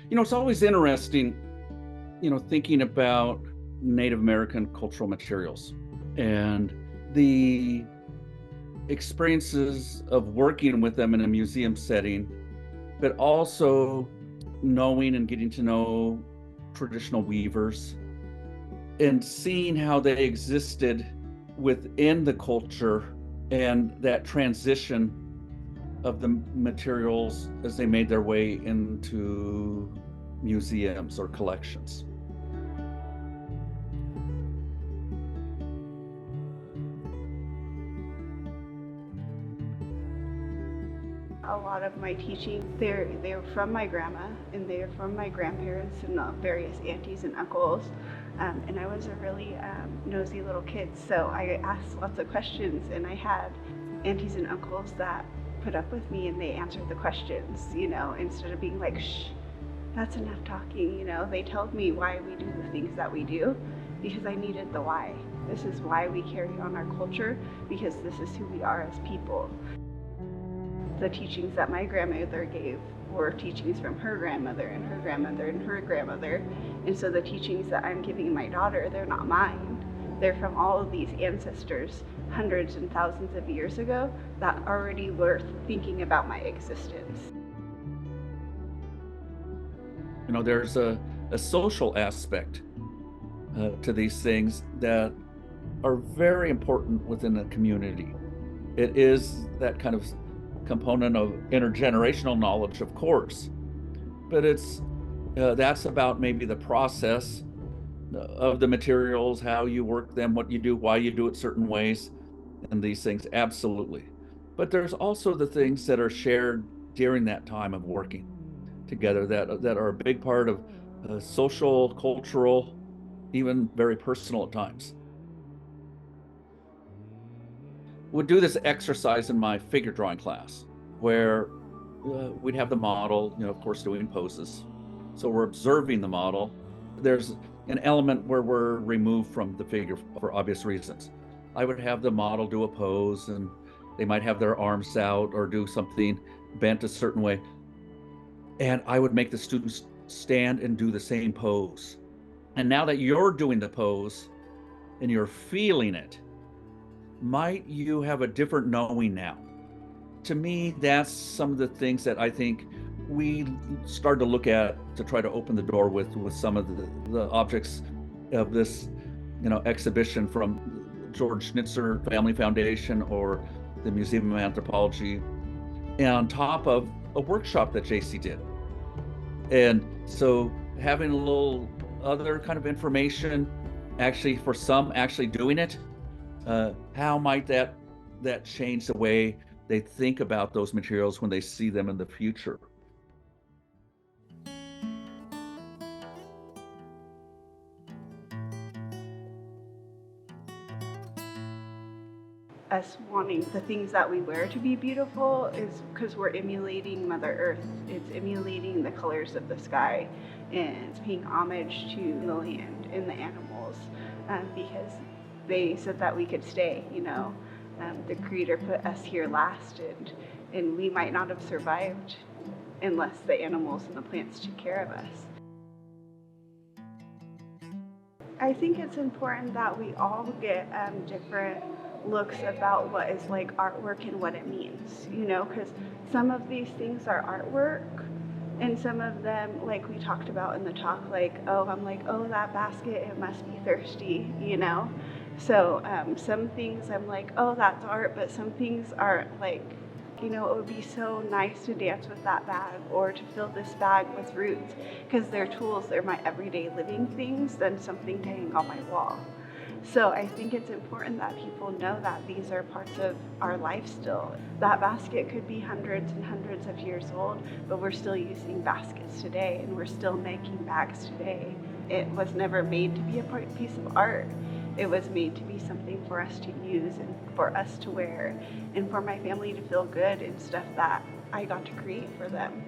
It's always interesting, thinking about Native American cultural materials and the experiences of working with them in a museum setting, but also knowing and getting to know traditional weavers and seeing how they existed within the culture and that transition of the materials as they made their way into museums or collections. A lot of my teaching, they're from my grandma and they're from my grandparents and various aunties and uncles. And I was a really nosy little kid, so I asked lots of questions, and I had aunties and uncles that put up with me and they answered the questions, instead of being like, shh, that's enough talking, they told me why we do the things that we do because I needed the why. This is why we carry on our culture, because this is who we are as people. The teachings that my grandmother gave were teachings from her grandmother and her grandmother and her grandmother. And so the teachings that I'm giving my daughter, they're not mine. They're from all of these ancestors hundreds and thousands of years ago that already were thinking about my existence. There's a social aspect to these things that are very important within a community. It is that kind of component of intergenerational knowledge, of course, but that's about maybe the process of the materials, how you work them, what you do, why you do it certain ways, and these things, absolutely. But there's also the things that are shared during that time of working together that are a big part of social, cultural, even very personal at times. Would do this exercise in my figure drawing class where we'd have the model, of course, doing poses. So we're observing the model. There's an element where we're removed from the figure for obvious reasons. I would have the model do a pose and they might have their arms out or do something bent a certain way. And I would make the students stand and do the same pose. And now that you're doing the pose and you're feeling it, might you have a different knowing now? To me, that's some of the things that I think we started to look at to try to open the door with some of the objects of this, exhibition from George Schnitzer Family Foundation or the Museum of Anthropology, and on top of a workshop that Jacy did. And so having a little other kind of information, actually for some actually doing it, how might that change the way they think about those materials when they see them in the future? Us wanting the things that we wear to be beautiful is because we're emulating Mother Earth. It's emulating the colors of the sky, and it's paying homage to the land and the animals, because they said that we could stay, the Creator put us here last, and we might not have survived unless the animals and the plants took care of us. I think it's important that we all get different looks about what is like artwork and what it means, because some of these things are artwork and some of them, like we talked about in the talk, I'm like, oh, that basket, it must be thirsty, So some things I'm like, oh, that's art, but some things are like, it would be so nice to dance with that bag or to fill this bag with roots because they're tools, they're my everyday living things than something to hang on my wall. So I think it's important that people know that these are parts of our life still. That basket could be hundreds and hundreds of years old, but we're still using baskets today and we're still making bags today. It was never made to be a piece of art. It was made to be something for us to use and for us to wear and for my family to feel good and stuff that I got to create for them.